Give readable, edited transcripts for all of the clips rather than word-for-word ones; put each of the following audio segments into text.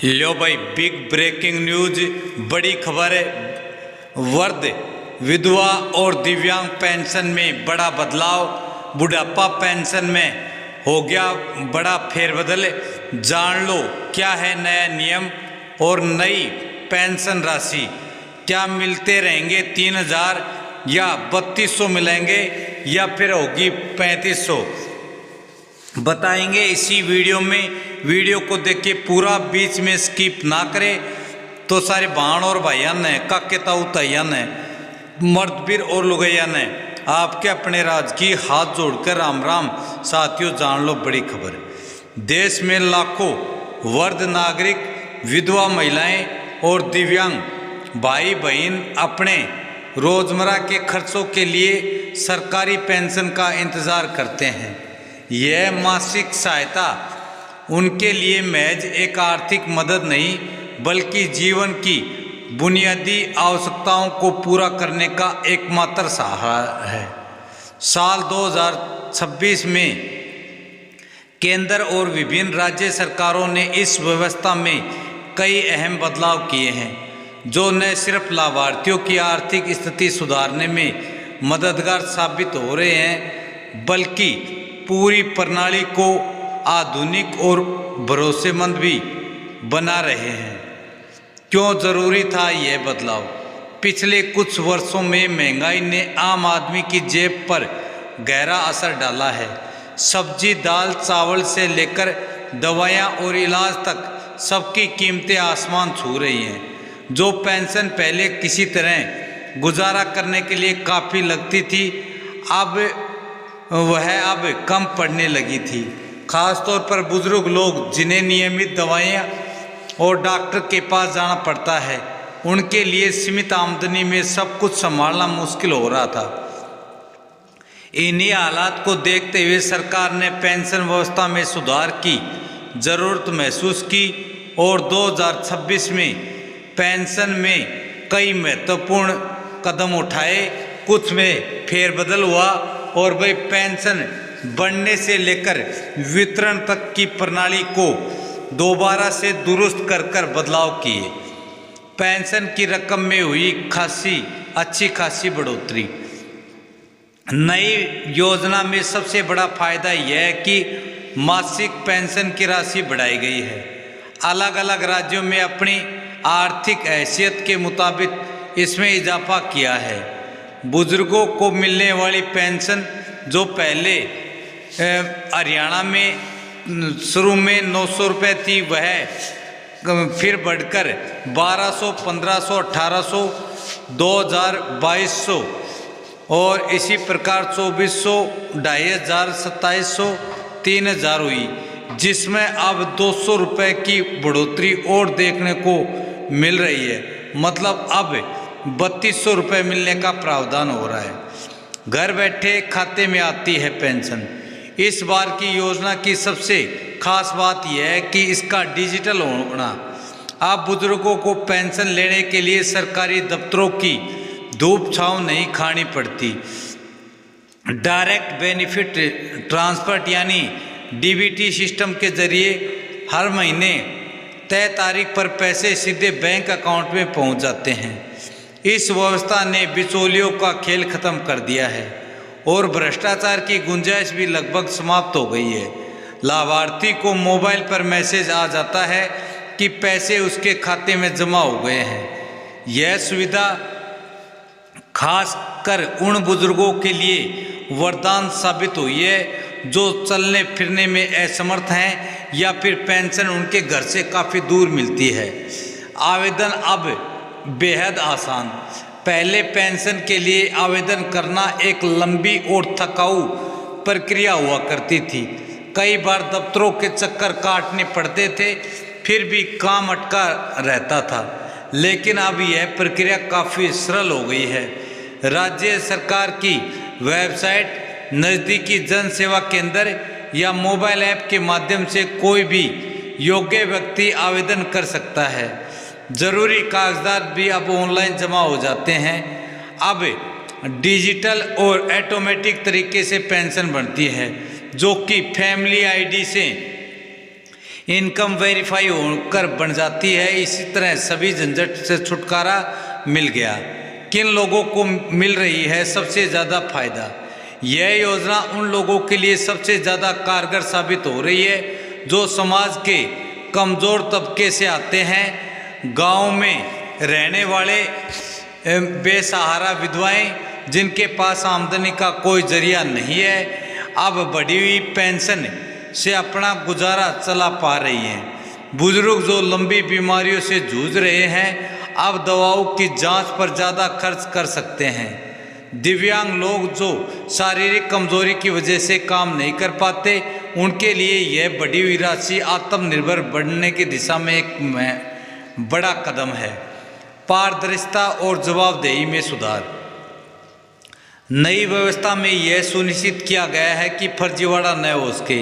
लो भाई, big breaking news, बड़ी खबर है। वृद्ध, विधवा और दिव्यांग पेंशन में बड़ा बदलाव। बुढ़ापा पेंशन में हो गया बड़ा फेरबदल। जान लो क्या है नया नियम और नई पेंशन राशि। क्या मिलते रहेंगे 3,000 या 3200 मिलेंगे या फिर होगी 3500, बताएंगे इसी वीडियो में। वीडियो को देखिए पूरा, बीच में स्किप ना करें। तो सारे बहन और भाईयान ने, काके ताऊ तैयान ने, मर्दबीर और लुगैया ने आपके अपने राज की हाथ जोड़कर राम राम। साथियों, जान लो बड़ी खबर। देश में लाखों वृद्ध नागरिक, विधवा महिलाएं और दिव्यांग भाई बहन अपने रोजमर्रा के खर्चों के लिए सरकारी पेंशन का इंतज़ार करते हैं। यह मासिक सहायता उनके लिए महज एक आर्थिक मदद नहीं, बल्कि जीवन की बुनियादी आवश्यकताओं को पूरा करने का एकमात्र सहारा है। साल 2026 में केंद्र और विभिन्न राज्य सरकारों ने इस व्यवस्था में कई अहम बदलाव किए हैं, जो न सिर्फ लाभार्थियों की आर्थिक स्थिति सुधारने में मददगार साबित हो रहे हैं, बल्कि पूरी प्रणाली को आधुनिक और भरोसेमंद भी बना रहे हैं। क्यों ज़रूरी था यह बदलाव? पिछले कुछ वर्षों में महंगाई ने आम आदमी की जेब पर गहरा असर डाला है। सब्जी, दाल, चावल से लेकर दवाइयाँ और इलाज तक सबकी कीमतें आसमान छू रही हैं। जो पेंशन पहले किसी तरह गुजारा करने के लिए काफ़ी लगती थी, अब कम पड़ने लगी थी। खासतौर पर बुजुर्ग लोग, जिन्हें नियमित दवाइयाँ और डॉक्टर के पास जाना पड़ता है, उनके लिए सीमित आमदनी में सब कुछ संभालना मुश्किल हो रहा था। इन्हीं हालात को देखते हुए सरकार ने पेंशन व्यवस्था में सुधार की ज़रूरत महसूस की और 2026 में पेंशन में कई महत्वपूर्ण कदम उठाए। कुछ में फेरबदल हुआ और वही पेंशन बढ़ने से लेकर वितरण तक की प्रणाली को दोबारा से दुरुस्त कर बदलाव किए। पेंशन की रकम में हुई अच्छी खासी बढ़ोतरी। नई योजना में सबसे बड़ा फायदा यह है कि मासिक पेंशन की राशि बढ़ाई गई है। अलग अलग राज्यों में अपनी आर्थिक हैसियत के मुताबिक इसमें इजाफा किया है। बुजुर्गों को मिलने वाली पेंशन, जो पहले हरियाणा में शुरू में 900 रुपये थी, वह फिर बढ़कर 1200, 1500, 1800, 2000, 2200 और इसी प्रकार 2400, 2500, 2700, 3000 हुई, जिसमें अब 200 रुपये की बढ़ोतरी और देखने को मिल रही है। मतलब अब 3200 रुपये मिलने का प्रावधान हो रहा है। घर बैठे खाते में आती है पेंशन। इस बार की योजना की सबसे खास बात यह है कि इसका डिजिटल होना। अब बुजुर्गों को पेंशन लेने के लिए सरकारी दफ्तरों की धूप छांव नहीं खानी पड़ती। डायरेक्ट बेनिफिट ट्रांसफर यानी डीबीटी सिस्टम के जरिए हर महीने तय तारीख पर पैसे सीधे बैंक अकाउंट में पहुंच जाते हैं। इस व्यवस्था ने बिचौलियों का खेल खत्म कर दिया है और भ्रष्टाचार की गुंजाइश भी लगभग समाप्त हो गई है। लाभार्थी को मोबाइल पर मैसेज आ जाता है कि पैसे उसके खाते में जमा हो गए हैं। यह सुविधा खास कर उन बुजुर्गों के लिए वरदान साबित हुई है जो चलने फिरने में असमर्थ हैं या फिर पेंशन उनके घर से काफ़ी दूर मिलती है। आवेदन अब बेहद आसान। पहले पेंशन के लिए आवेदन करना एक लंबी और थकाऊ प्रक्रिया हुआ करती थी। कई बार दफ्तरों के चक्कर काटने पड़ते थे, फिर भी काम अटका रहता था। लेकिन अब यह प्रक्रिया काफ़ी सरल हो गई है। राज्य सरकार की वेबसाइट, नज़दीकी जन सेवा केंद्र या मोबाइल ऐप के माध्यम से कोई भी योग्य व्यक्ति आवेदन कर सकता है। ज़रूरी कागजात भी अब ऑनलाइन जमा हो जाते हैं। अब डिजिटल और ऑटोमेटिक तरीके से पेंशन बनती है, जो कि फैमिली आईडी से इनकम वेरीफाई होकर बन जाती है। इसी तरह सभी झंझट से छुटकारा मिल गया। किन लोगों को मिल रही है सबसे ज़्यादा फायदा? यह योजना उन लोगों के लिए सबसे ज़्यादा कारगर साबित हो रही है जो समाज के कमज़ोर तबके से आते हैं। गांव में रहने वाले बेसहारा विधवाएं जिनके पास आमदनी का कोई जरिया नहीं है, अब बढ़ी हुई पेंशन से अपना गुजारा चला पा रही हैं। बुजुर्ग जो लंबी बीमारियों से जूझ रहे हैं, अब दवाओं की जांच पर ज़्यादा खर्च कर सकते हैं। दिव्यांग लोग जो शारीरिक कमजोरी की वजह से काम नहीं कर पाते, उनके लिए यह बढ़ी हुई राशि आत्मनिर्भर बनने की दिशा में एक बड़ा कदम है। पारदर्शिता और जवाबदेही में सुधार। नई व्यवस्था में यह सुनिश्चित किया गया है कि फर्जीवाड़ा न हो सके।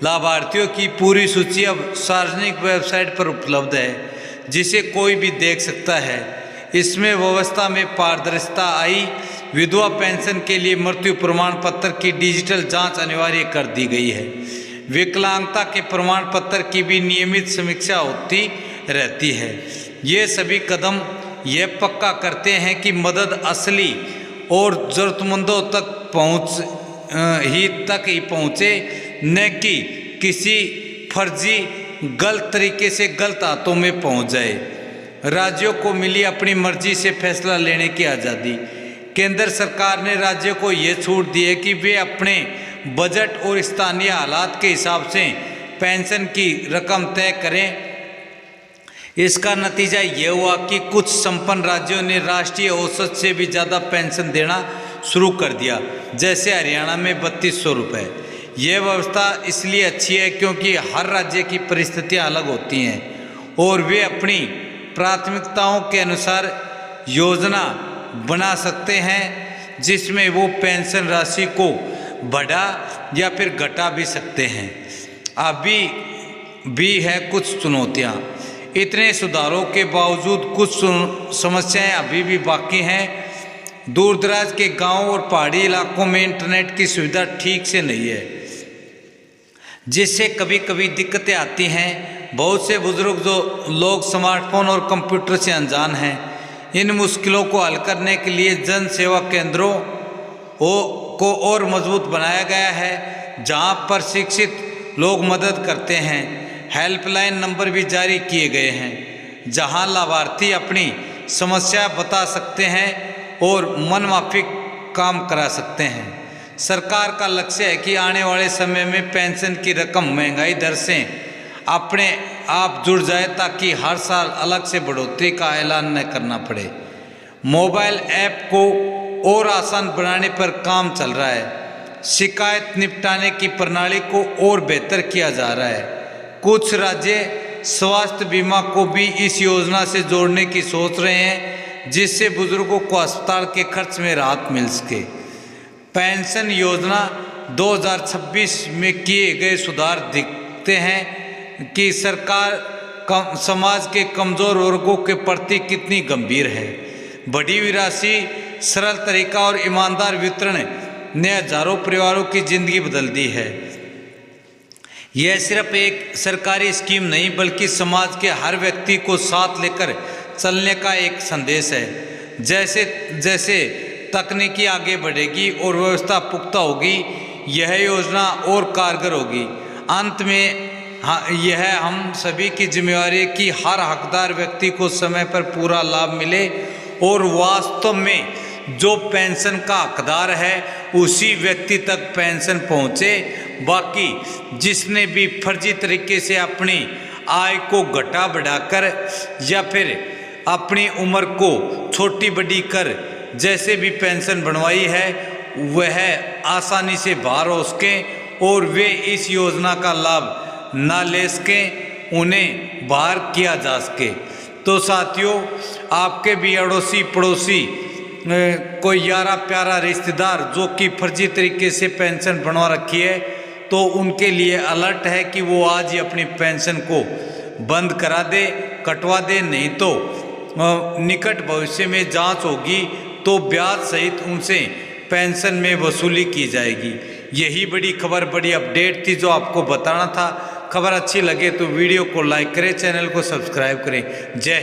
लाभार्थियों की पूरी सूची अब सार्वजनिक वेबसाइट पर उपलब्ध है, जिसे कोई भी देख सकता है। इसमें व्यवस्था में पारदर्शिता आई। विधवा पेंशन के लिए मृत्यु प्रमाण पत्र की डिजिटल जांच अनिवार्य कर दी गई है। विकलांगता के प्रमाण पत्र की भी नियमित समीक्षा होती रहती है। ये सभी कदम यह पक्का करते हैं कि मदद असली और ज़रूरतमंदों तक पहुँचे, न कि किसी फर्जी गलत तरीके से गलत हाथों में पहुँच जाए। राज्यों को मिली अपनी मर्जी से फैसला लेने की आज़ादी। केंद्र सरकार ने राज्यों को ये छूट दी है कि वे अपने बजट और स्थानीय हालात के हिसाब से पेंशन की रकम तय करें। इसका नतीजा ये हुआ कि कुछ संपन्न राज्यों ने राष्ट्रीय औसत से भी ज़्यादा पेंशन देना शुरू कर दिया, जैसे हरियाणा में 3200 रुपये। यह व्यवस्था इसलिए अच्छी है क्योंकि हर राज्य की परिस्थितियाँ अलग होती हैं और वे अपनी प्राथमिकताओं के अनुसार योजना बना सकते हैं, जिसमें वो पेंशन राशि को बढ़ा या फिर घटा भी सकते हैं। अभी भी है कुछ चुनौतियाँ। इतने सुधारों के बावजूद कुछ समस्याएं अभी भी बाकी हैं। दूर दराज के गांव और पहाड़ी इलाकों में इंटरनेट की सुविधा ठीक से नहीं है, जिससे कभी कभी दिक्कतें आती हैं। बहुत से बुजुर्ग जो लोग स्मार्टफोन और कंप्यूटर से अनजान हैं। इन मुश्किलों को हल करने के लिए जन सेवा केंद्रों को और मजबूत बनाया गया है, जहां पर शिक्षित लोग मदद करते हैं। हेल्पलाइन नंबर भी जारी किए गए हैं, जहां लाभार्थी अपनी समस्या बता सकते हैं और मनमाफिक काम करा सकते हैं। सरकार का लक्ष्य है कि आने वाले समय में पेंशन की रकम महंगाई दर से अपने आप जुड़ जाए, ताकि हर साल अलग से बढ़ोतरी का ऐलान न करना पड़े। मोबाइल ऐप को और आसान बनाने पर काम चल रहा है। शिकायत निपटाने की प्रणाली को और बेहतर किया जा रहा है। कुछ राज्य स्वास्थ्य बीमा को भी इस योजना से जोड़ने की सोच रहे हैं, जिससे बुजुर्गों को अस्पताल के खर्च में राहत मिल सके। पेंशन योजना 2026 में किए गए सुधार दिखते हैं कि सरकार समाज के कमज़ोर वर्गों के प्रति कितनी गंभीर है। बढ़ी हुई राशि, सरल तरीका और ईमानदार वितरण ने हजारों परिवारों की जिंदगी बदल दी है। यह सिर्फ एक सरकारी स्कीम नहीं, बल्कि समाज के हर व्यक्ति को साथ लेकर चलने का एक संदेश है। जैसे जैसे तकनीकी आगे बढ़ेगी और व्यवस्था पुख्ता होगी, यह योजना और कारगर होगी। अंत में यह हम सभी की जिम्मेवारी है कि हर हकदार व्यक्ति को समय पर पूरा लाभ मिले और वास्तव में जो पेंशन का हकदार है उसी व्यक्ति तक पेंशन पहुँचे। बाकी जिसने भी फर्जी तरीके से अपनी आय को घटा बढ़ाकर या फिर अपनी उम्र को छोटी बड़ी कर जैसे भी पेंशन बनवाई है, वह आसानी से बाहर हो सकें और वे इस योजना का लाभ ना ले सकें, उन्हें बाहर किया जा सके। तो साथियों, आपके भी अड़ोसी पड़ोसी कोई यारा प्यारा रिश्तेदार जो कि फर्जी तरीके से पेंशन बनवा रखी है, तो उनके लिए अलर्ट है कि वो आज ही अपनी पेंशन को बंद करा दे, कटवा दे। नहीं तो निकट भविष्य में जांच होगी तो ब्याज सहित उनसे पेंशन में वसूली की जाएगी। यही बड़ी खबर, बड़ी अपडेट थी जो आपको बताना था। खबर अच्छी लगे तो वीडियो को लाइक करें, चैनल को सब्सक्राइब करें। जय